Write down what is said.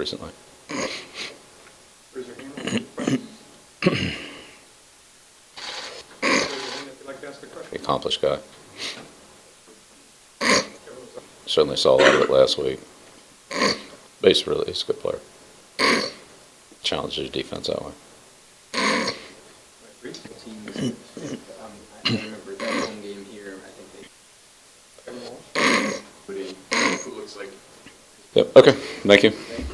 recently. Raise your hand. Raise your hand if you'd like to ask a question. Accomplished guy. Certainly saw a lot of it last week. But he's a good player. Challenges your defense that way. Teams, I remember that home game here. I think they. Who looks like. Yep. Okay. Thank you. Thank you.